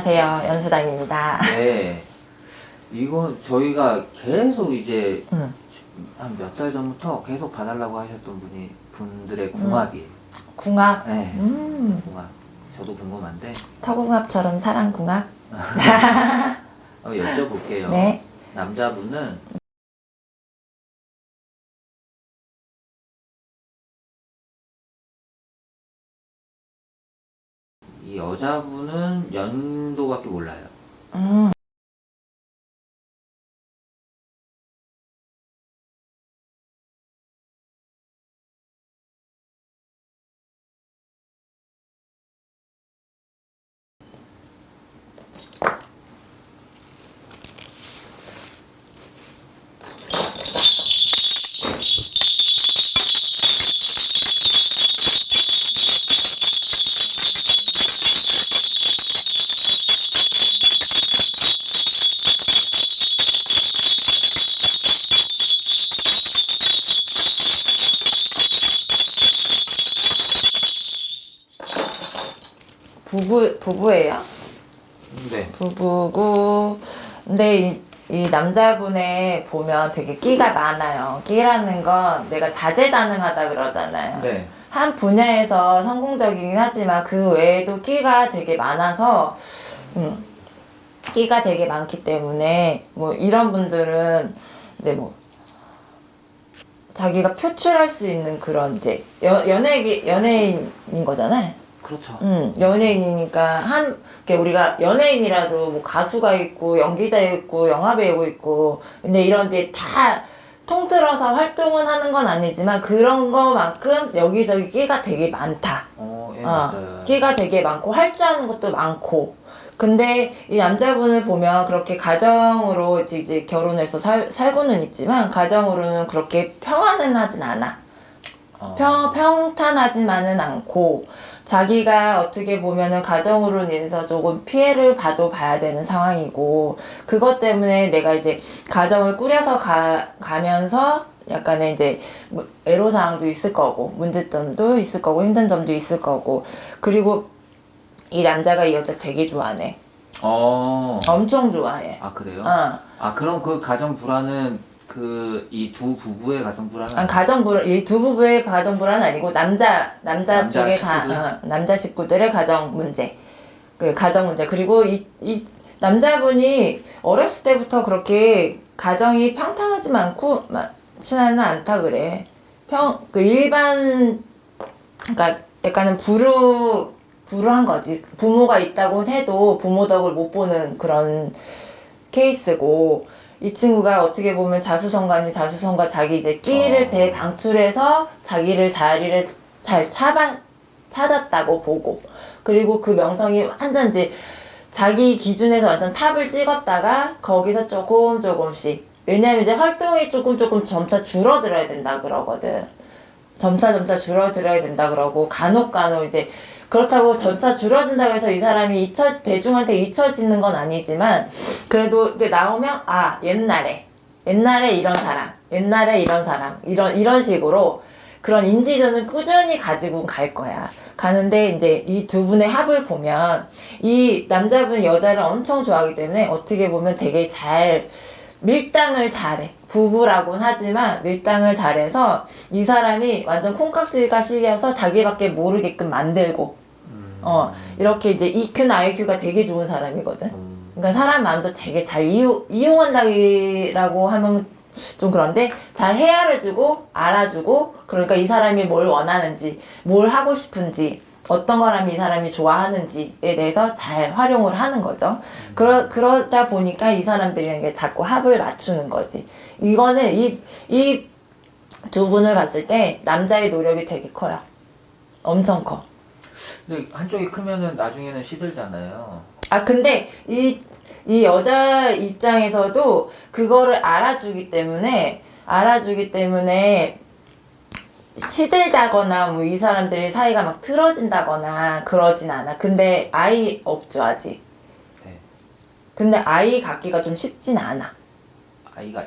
안녕하세요. 연수당입니다. 네. 이건 저희가 계속 이제 한 몇 달 전부터 계속 봐달라고 하셨던 분들의 궁합이에요. 궁합? 네. 궁합. 저도 궁금한데. 터궁합처럼 사랑궁합? 한번 여쭤볼게요. 네. 남자분은 이 여자분은 연도밖에 몰라요. 부부예요? 네. 부부고, 근데 이 남자분의 보면 되게 끼가 많아요. 끼라는 건 내가 다재다능하다 그러잖아요. 네. 한 분야에서 성공적이긴 하지만 그 외에도 끼가 되게 많아서, 끼가 되게 많기 때문에, 뭐, 이런 분들은 이제 뭐, 자기가 표출할 수 있는 그런 이제, 연예인인 거잖아요. 그렇죠. 연예인이니까 우리가 연예인이라도 뭐 가수가 있고 연기자 있고 영화배우 있고 근데 이런 데 다 통틀어서 활동은 하는 건 아니지만 그런 거만큼 여기저기 끼가 되게 많다. 예, 맞아요. 끼가 되게 많고 할 줄 아는 것도 많고 근데 이 남자분을 보면 그렇게 가정으로 이제 결혼해서 살고는 있지만 가정으로는 그렇게 평안은 하진 않아. 평탄하지만은 않고 자기가 어떻게 보면은 가정으로 인해서 조금 피해를 봐야 되는 상황이고 그것 때문에 내가 이제 가정을 꾸려서 가면서 약간의 이제 애로사항도 있을 거고 문제점도 있을 거고 힘든 점도 있을 거고 그리고 이 남자가 이 여자 되게 좋아하네. 엄청 좋아해. 아, 그래요? 그럼 그 가정 불화는 이 두 부부의 가정 불화는? 이 두 부부의 가정 불화는 아니고 남자 쪽의 남자 식구들의 가정 문제. 가정 문제. 그리고 이 남자분이 어렸을 때부터 그렇게 가정이 평탄하지는 않다 그래. 그러니까 약간은 불우한 거지. 부모가 있다고 해도 부모 덕을 못 보는 그런 케이스고, 이 친구가 어떻게 보면 자수성가니 자수성가 자기 이제 끼를 대방출해서 자기를 자리를 잘 찾았다고 보고, 그리고 그 명성이 완전 이제 자기 기준에서 완전 탑을 찍었다가 거기서 조금씩, 왜냐면 이제 활동이 조금 점차 줄어들어야 된다 그러거든. 점차 줄어들어야 된다 그러고 간혹 이제 그렇다고 점차 줄어든다고 해서 이 사람이 대중한테 잊혀지는 건 아니지만 그래도 이제 나오면 옛날에 이런 사람 이런 식으로 그런 인지도는 꾸준히 가지고 갈 거야. 가는데 이제 이 두 분의 합을 보면 이 남자분 여자를 엄청 좋아하기 때문에 어떻게 보면 되게 밀당을 잘해. 부부라고는 하지만 밀당을 잘해서 이 사람이 완전 콩깍지가 씌여서 자기밖에 모르게끔 만들고 이렇게 이제 EQ나 IQ가 되게 좋은 사람이거든. 그러니까 사람 마음도 되게 잘 이용한다고 하면 좀 그런데 잘 헤아려주고 알아주고 그러니까 이 사람이 뭘 원하는지 뭘 하고 싶은지 어떤 거라면 이 사람이 좋아하는지에 대해서 잘 활용을 하는 거죠. 그러다 보니까 이 사람들이랑 게 자꾸 합을 맞추는 거지. 이거는 이 두 분을 봤을 때 남자의 노력이 되게 커요. 엄청 커. 근데 한쪽이 크면은 나중에는 시들잖아요. 근데 이 여자 입장에서도 그거를 알아주기 때문에 시들다거나 뭐 이 사람들이 사이가 막 틀어진다거나 그러진 않아. 근데 아이 없죠 아직. 네. 근데 아이 갖기가 좀 쉽진 않아. 아이가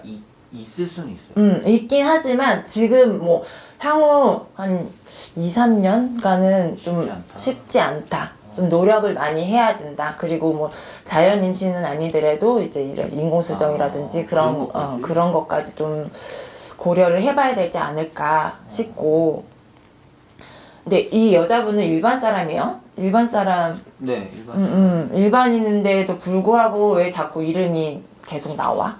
있을 수는 있어요. 있긴 하지만 지금 뭐 향후 한 2, 3년간은 좀 쉽지 않다. 좀 노력을 많이 해야 된다. 그리고 뭐 자연 임신은 아니더라도 이제 이런 인공수정이라든지 그런 것까지 좀 고려를 해봐야 되지 않을까 싶고. 근데 이 여자분은 일반 사람이에요? 일반 사람. 네, 일반. 일반인인데도 불구하고 왜 자꾸 이름이 계속 나와?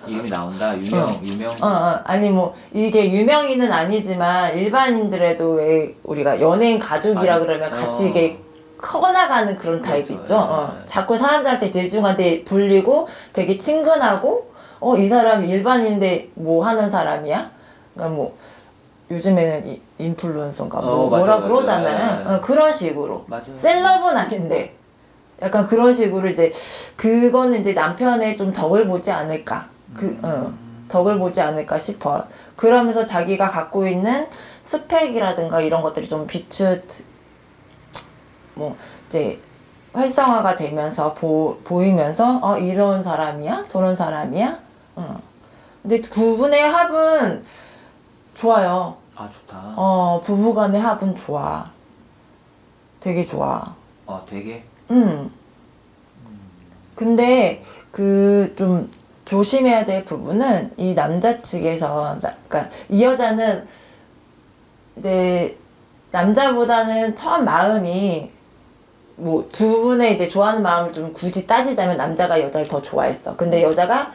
이름이 나온다. 유명. 아니 뭐 이게 유명인은 아니지만 일반인들에도 왜 우리가 연예인 가족이라 그러면 같이 이게 커나가는 그런 타입 그렇죠. 있죠. 네. 자꾸 사람들한테 대중한테 불리고 되게 친근하고 이 사람이 일반인인데 뭐 하는 사람이야? 그러니까 뭐 요즘에는 인플루언서인가 뭐라 맞아요. 그러잖아요. 네. 그런 식으로. 맞아요. 셀럽은 아닌데 약간 그런 식으로 이제 그거는 이제 남편의 좀 덕을 보지 않을까. 덕을 보지 않을까 싶어요. 그러면서 자기가 갖고 있는 스펙이라든가 이런 것들이 좀 뭐 이제 활성화가 되면서 보이면서 이런 사람이야? 저런 사람이야? 근데 두 분의 합은 좋아요. 아, 좋다. 부부간의 합은 좋아. 되게 좋아. 되게? 근데 그 좀 조심해야 될 부분은 이 남자 측에서 그러니까 이 여자는 이제 남자보다는 처음 마음이 뭐 두 분의 이제 좋아하는 마음을 좀 굳이 따지자면 남자가 여자를 더 좋아했어. 근데 여자가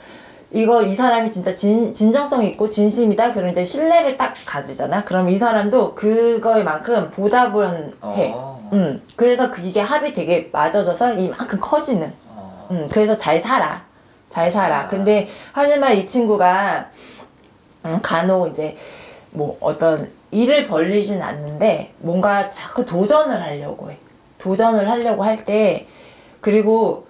이 사람이 진짜 진정성 있고 진심이다. 그럼 이제 신뢰를 딱 가지잖아. 그럼 이 사람도 그거에만큼 보답을 해. 그래서 이게 합이 되게 맞아져서 이만큼 커지는. 그래서 잘 살아. 근데 하지만 이 친구가 간혹 이제 뭐 어떤 일을 벌리진 않는데 뭔가 자꾸 도전을 하려고 해. 도전을 하려고 할 때 그리고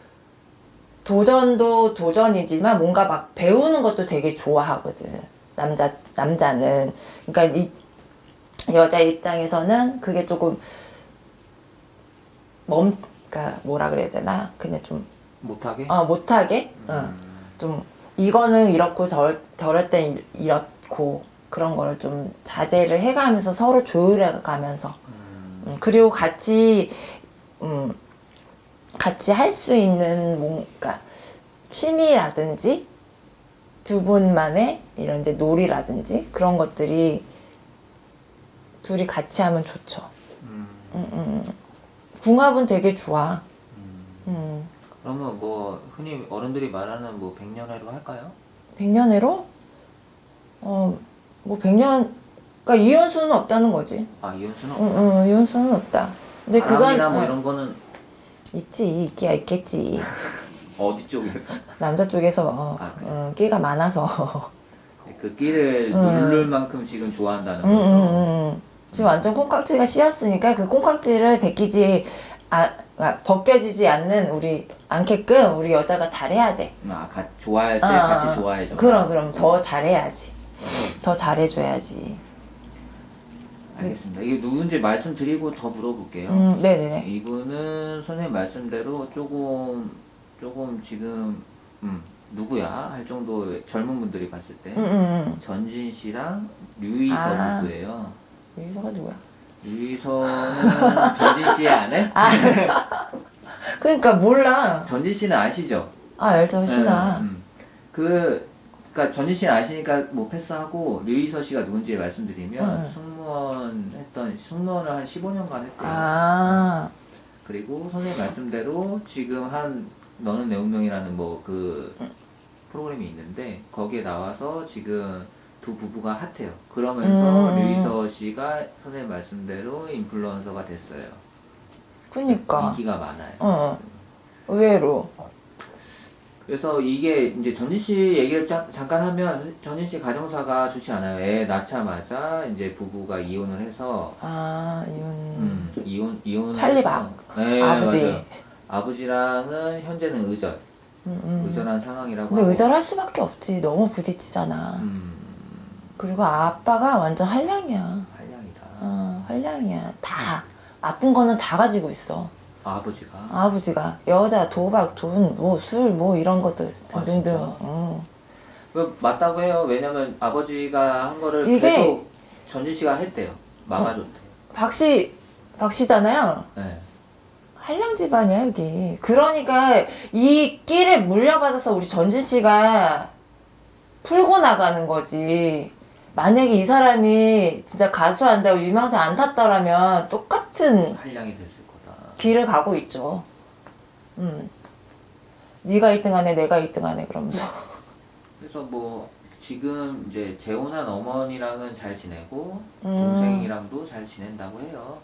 도전도 도전이지만 뭔가 막 배우는 것도 되게 좋아하거든. 남자는. 그러니까 이 여자 입장에서는 그게 조금 그러니까 뭐라 그래야 되나? 그냥 좀 못하게? 못하게? 좀 이거는 이렇고 저럴 땐 이렇고 그런 거를 좀 자제를 해가면서 서로 조율해 가면서 그리고 같이 할 수 있는 뭔가 취미라든지 두 분만의 이런 이제 놀이라든지 그런 것들이 둘이 같이 하면 좋죠. 궁합은 되게 좋아. 그러면 뭐 흔히 어른들이 말하는 뭐 백년해로 할까요? 백년해로? 뭐 100년, 그러니까 이혼수는 없다는 거지. 이혼수는 없다. 이혼수는 없다. 근데 바람이나 뭐 이런 거는 있기야 있겠지. 어디 쪽에서? 남자 쪽에서 그래? 끼가 많아서. 그 끼를 누를 만큼 지금 좋아한다는 거죠. 지금 완전 콩깍지가 씌었으니까 그 콩깍지를 벗겨지지 않게끔 우리 여자가 잘해야 돼. 좋아할 때 같이 좋아해줘. 그럼 더 잘해야지. 더 잘해줘야지. 알겠습니다. 이게 누군지 말씀드리고 더 물어볼게요. 네네네. 이분은 선생님 말씀대로 조금 지금 누구야 할 정도 젊은 분들이 봤을 때 전진 씨랑 류희서 부부예요. 유희서가 누구야? 류희서는 전진 씨의 아내? 그러니까 몰라. 전진 씨는 아시죠? 알죠, 신아. 그러니까 전진 씨는 아시니까 뭐 패스하고 류희서 씨가 누군지 말씀드리면 승무원을 한 15년간 했대요. 그리고 선생님 말씀대로 지금 너는 내 운명이라는 뭐 그 프로그램이 있는데 거기에 나와서 지금 두 부부가 핫해요. 그러면서 류희서 씨가 선생님 말씀대로 인플루언서가 됐어요. 그니까. 인기가 많아요. 의외로. 그래서 이게 이제 전진 씨 얘기를 잠깐 하면 전진 씨 가정사가 좋지 않아요. 애 낳자마자 이제 부부가 이혼을 해서 이혼을 찰리박. 네, 아버지. 맞아요. 아버지랑은 현재는 의절한 상황이라고. 근데 의절할 수밖에 없지. 너무 부딪히잖아. 그리고 아빠가 완전 한량이야. 한량이다. 한량이야. 다 아픈 거는 다 가지고 있어. 아버지가 여자, 도박, 돈, 뭐 술, 뭐 이런 것들 등등등. 그 맞다고 해요. 왜냐면 아버지가 한 거를 계속 전진 씨가 했대요. 막아줬대. 박씨잖아요. 네. 한량 집안이야 여기. 그러니까 이 끼를 물려받아서 우리 전진 씨가 풀고 나가는 거지. 만약에 이 사람이 진짜 가수 한다고 유명세 안 탔더라면 똑같은 한량이 됐을 거다. 길을 가고 있죠. 네가 1등 하네, 내가 1등 하네 그러면서. 그래서 뭐 지금 이제 재혼한 어머니랑은 잘 지내고 동생이랑도 잘 지낸다고 해요.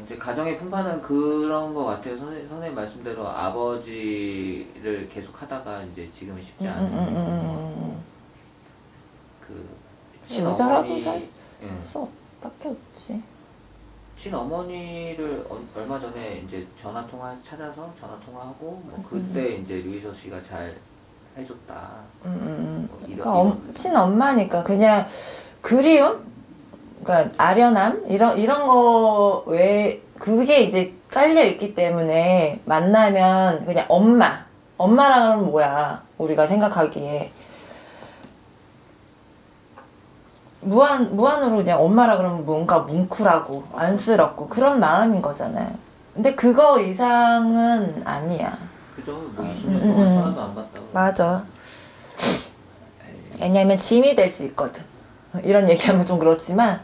이제 가정의 풍파는 그런 것 같아요. 선생님 말씀대로 아버지를 계속 하다가 이제 지금은 쉽지 않은 그 여자라고 살 예. 수 밖에 없지. 친어머니를 얼마 전에 이제 전화 통화 찾아서 전화 통화하고 뭐 그때 이제 류희서 씨가 잘 해줬다. 그러니까 친엄마니까 그냥 그리움, 그러니까 아련함 이런 거 외에 그게 이제 깔려 있기 때문에 만나면 그냥 엄마랑 하면 뭐야 우리가 생각하기에 무한으로 그냥 엄마라 그러면 뭔가 뭉클하고 안쓰럽고 그런 마음인 거잖아요. 근데 그거 이상은 아니야. 그죠? 뭐 20년 동안 전화도 안 받다고. 맞아. 왜냐면 짐이 될 수 있거든. 이런 얘기하면 좀 그렇지만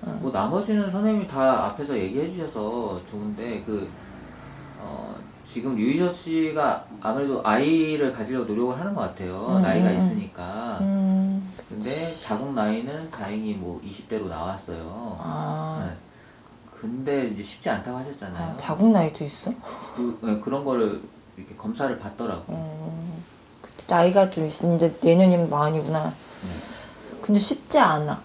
뭐 나머지는 선생님이 다 앞에서 얘기해 주셔서 좋은데 지금 류희서 씨가 아무래도 아이를 가지려고 노력을 하는 것 같아요. 나이가 있으니까. 근데 자궁 나이는 다행히 뭐 20대로 나왔어요. 네. 근데 이제 쉽지 않다고 하셨잖아요. 자궁 나이도 있어? 네, 그런 거를 이렇게 검사를 받더라고요. 그치, 나이가 좀 이제 내년이면 많이구나. 근데 쉽지 않아.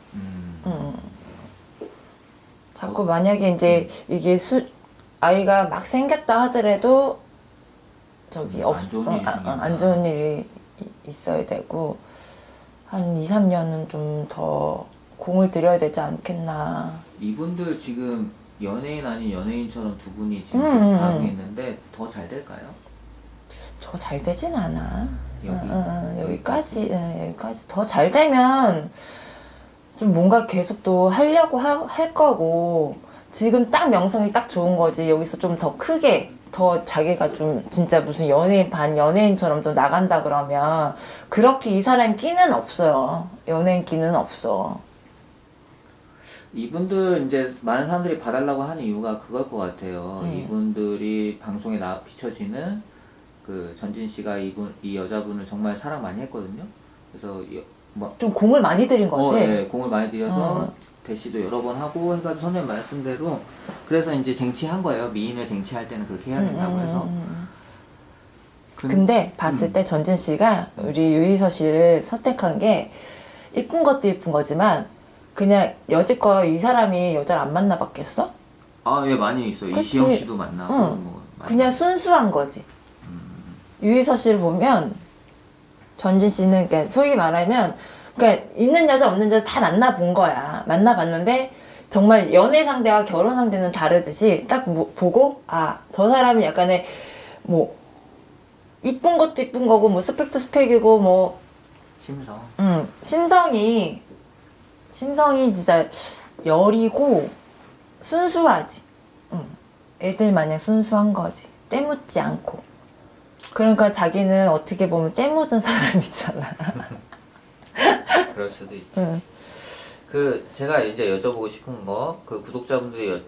자꾸 만약에 이제 이게 아이가 막 생겼다 하더라도 저기 안 좋은 일이 있어야 되고 한 2, 3년은 좀 더 공을 들여야 되지 않겠나. 이분들 지금 연예인 아닌 연예인처럼 두 분이 지금 계속 가고 있는데 더 잘 될까요? 저 잘 되진 않아. 여기까지 더 잘 되면 좀 뭔가 계속 또 하려고 할 거고 지금 딱 명성이 딱 좋은 거지. 여기서 좀 더 크게 더 자기가 좀 진짜 무슨 연예인 반 연예인처럼 또 나간다 그러면 그렇게 이 사람 끼는 없어요. 연예인 끼는 없어. 이분들 이제 많은 사람들이 봐달라고 하는 이유가 그걸 것 같아요. 이분들이 방송에 비춰지는 그 전진 씨가 이 여자분을 정말 사랑 많이 했거든요. 그래서 좀 공을 많이 들인 것 같아. 네, 공을 많이 들여서 대시도 여러 번 하고 해가지고 선생님 말씀대로 그래서 이제 쟁취한 거예요. 미인을 쟁취할 때는 그렇게 해야 된다고 해서. 근데 봤을 때 전진 씨가 우리 유희서 씨를 선택한 게 이쁜 것도 이쁜 거지만 그냥 여지껏 이 사람이 여자를 안 만나봤겠어? 아, 예, 많이 있어요. 그치? 이시영 씨도 만나고 뭐 그냥 순수한 거지. 유희서 씨를 보면 전진 씨는 그러니까 소위 말하면 그러니까 있는 여자 없는 여자 다 만나본 거야. 만나봤는데 정말 연애 상대와 결혼 상대는 다르듯이 딱 보고 저 사람이 약간의 뭐 이쁜 것도 이쁜 거고 뭐 스펙도 스펙이고 뭐 심성이 진짜 여리고 순수하지. 애들 마냥 순수한 거지. 때묻지 않고. 그러니까 자기는 어떻게 보면 때묻은 사람이잖아. 그럴 수도 있지. 그 제가 이제 여쭤보고 싶은 거, 그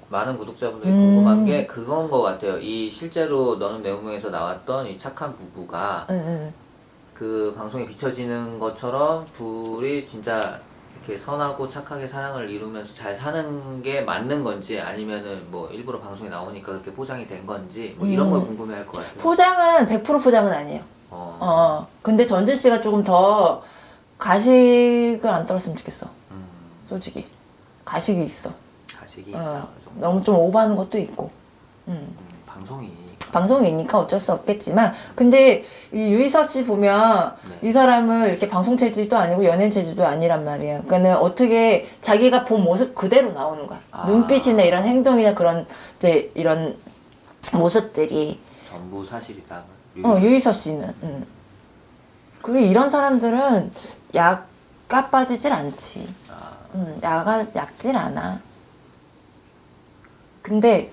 많은 구독자분들이 궁금한 게 그건 것 같아요. 이 실제로 너는 내 운명에서 나왔던 이 착한 부부가 그 방송에 비춰지는 것처럼 둘이 진짜 이렇게 선하고 착하게 사랑을 이루면서 잘 사는 게 맞는 건지 아니면은 뭐 일부러 방송에 나오니까 그렇게 포장이 된 건지 뭐 이런 걸 궁금해할 것 같아요. 포장은 100% 포장은 아니에요. 근데 전진 씨가 조금 더 가식을 안 떨었으면 좋겠어. 솔직히 가식이 있어. 가식이 너무 좀 오버하는 것도 있고. 방송이니까 어쩔 수 없겠지만 근데 이 유희서 씨 보면 이 사람은 이렇게 방송 체질도 아니고 연예인 체질도 아니란 말이야. 그러니까는 어떻게 자기가 본 모습 그대로 나오는 거야. 눈빛이나 이런 행동이나 그런 이제 이런 모습들이 전부 사실이다. 유희서 씨는. 그리고 이런 사람들은 약가 빠지질 않지. 약질 않아. 근데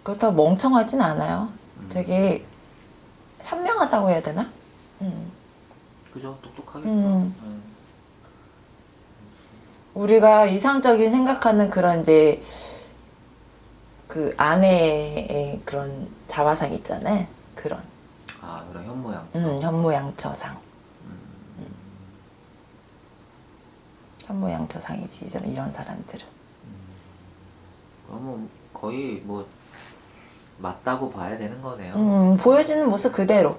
그렇다고 멍청하진 않아요. 되게 현명하다고 해야 되나? 그죠? 똑똑하겠죠. 우리가 이상적인 생각하는 그런 이제 그 아내의 그런 자화상 있잖아요. 그런. 아, 그런 현모양. 현모양처상. 현모양처상이지 이런 사람들은. 그러면 거의 뭐 맞다고 봐야 되는 거네요. 보여지는 모습 그대로.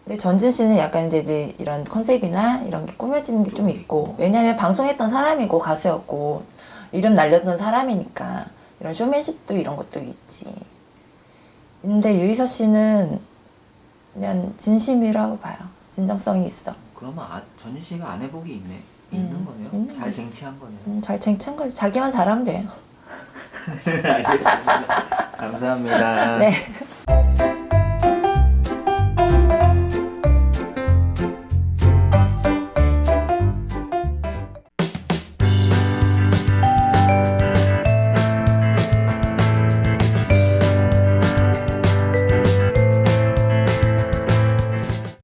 근데 전진 씨는 약간 이제 이런 컨셉이나 이런 게 꾸며지는 게 좀 있고, 왜냐면 방송했던 사람이고 가수였고 이름 날렸던 사람이니까 이런 쇼맨십도 이런 것도 있지. 근데 유희서 씨는 그냥 진심이라고 봐요. 진정성이 있어. 그러면 전진 씨가 아내복이 있는 거네요. 있는 잘 거지. 쟁취한 거네요. 잘 쟁취한 거지. 자기만 잘하면 돼요. 알겠습니다. 감사합니다. 네.